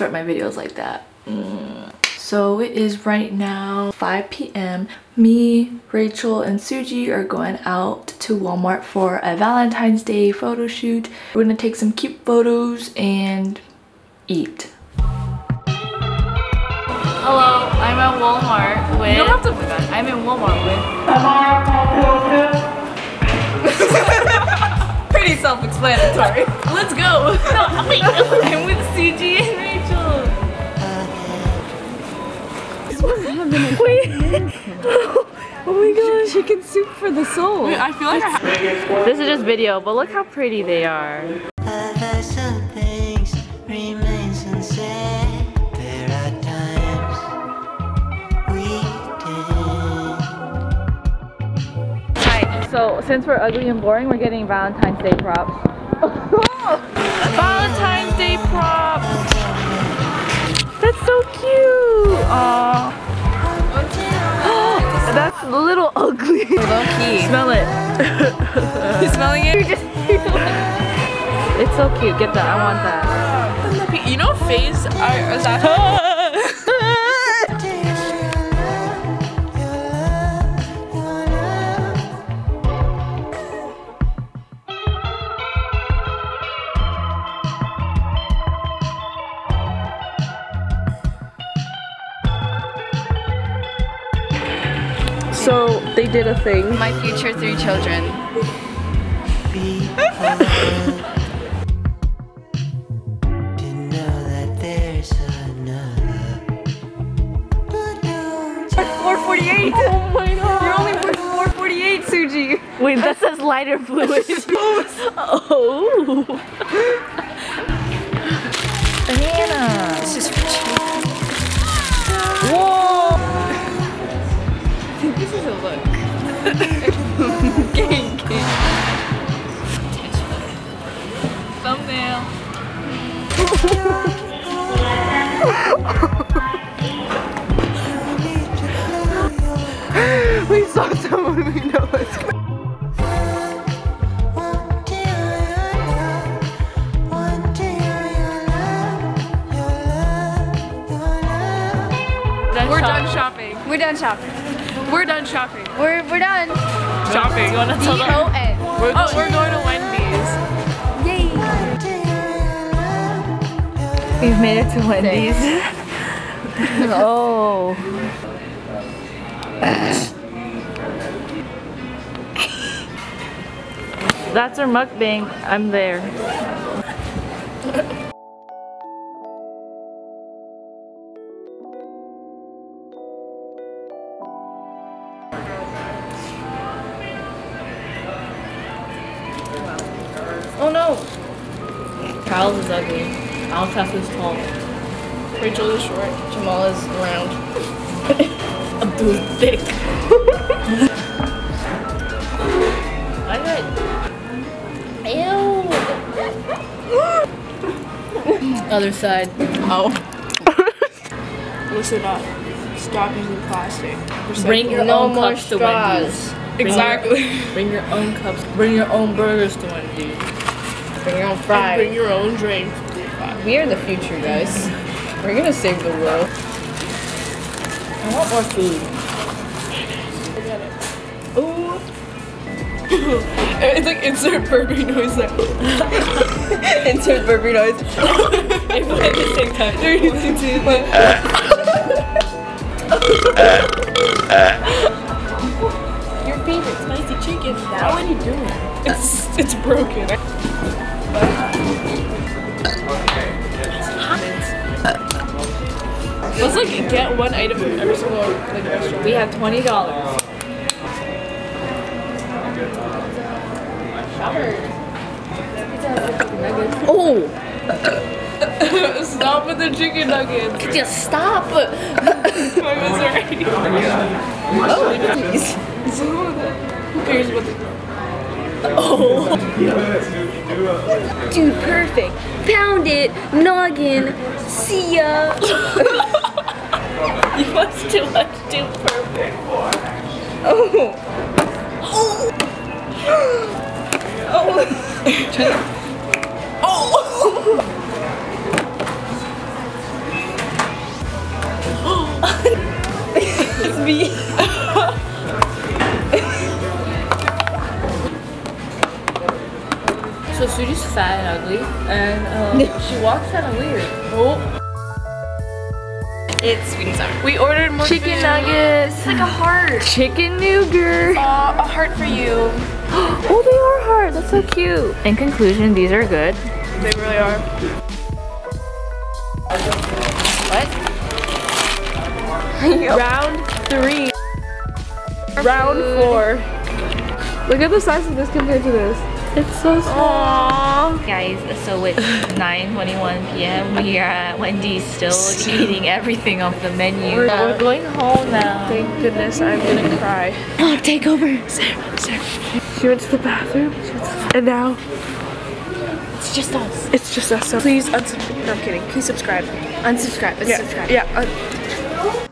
start my videos like that. So it is right now 5 p.m. Me, Rachel, and Suji are going out to Walmart for a Valentine's Day photo shoot. We're gonna take some cute photos and eat. Hello, I'm at Walmart with... You don't have to put that. I'm in Walmart with... Pretty self-explanatory. Let's go. No, wait. I'm with Suji and Rachel. Wait. Oh my gosh. Chicken soup for the soul. Wait, I feel like this is just video, but look how pretty they are. Some things remain unsaid. There are times we did. Alright, so since we're ugly and boring, we're getting Valentine's Day props. Valentine's Day props! That's so cute! Aww. That's a little ugly. Low key. Smell it. You smelling it? It's so cute. Get that. I want that. You know phase is that So they did a thing. my future 3 children. $4.48. Oh my god. You're only worth $4.48, Suji. Wait, that says lighter fluid. Oh. Banana. This is for cheap. Whoa. This is a look. Gang. Thumbnail. We saw someone we know is We're done shopping. We're done shopping. We're done shopping. We're done. Shopping. You wanna tell them? D-O-N. We're going to Wendy's. Yay. We've made it to Wendy's. Oh. That's our mukbang. I'm there. Oh no! Kyle's is ugly. Alcaf is tall. Rachel is short. Jamal is round. Abdul's thick. I got... Ew! Other side. Oh. Listen up. Stop using plastic. Bring your own cups to Wendy's. Exactly. Bring your own cups. Bring your own burgers to Wendy's. bring your own fries. Bring your own drink. We are the future, guys. We're gonna save the world. I want more food. Ooh. It's like insert burping noise there. Insert burpee noise. At the same time. 3, 2, 1. Your favorite spicy chicken. How are you doing? It's broken. Let's like get one item from every single like restaurant. We have $20. Oh! Stop with the chicken nuggets. Just stop! My was already. Oh, jeez. Who cares about the... Oh! Dude, perfect. Pound it, noggin, see ya. You must do much too perfect. Oh. Oh! Oh! movie. So Suji's fat and ugly, and she walks kind of weird. Oh. It's sweet and sour. We ordered more chicken nuggets. It's like a heart. Chicken nougat. A heart for you. Oh, they are hard. That's so cute. In conclusion, these are good. They really are. What? Round 3. Round 4. Look at the size of this compared to this. It's so small. Guys, so it's 9:21 p.m. We are at Wendy's still eating everything off the menu. We're going home now. Thank goodness, I'm gonna cry. Oh, take over. Sarah. She went to the bathroom, and now It's just us. it's just us. So please unsubscribe. No, I'm kidding. Please subscribe. Unsubscribe. Yeah.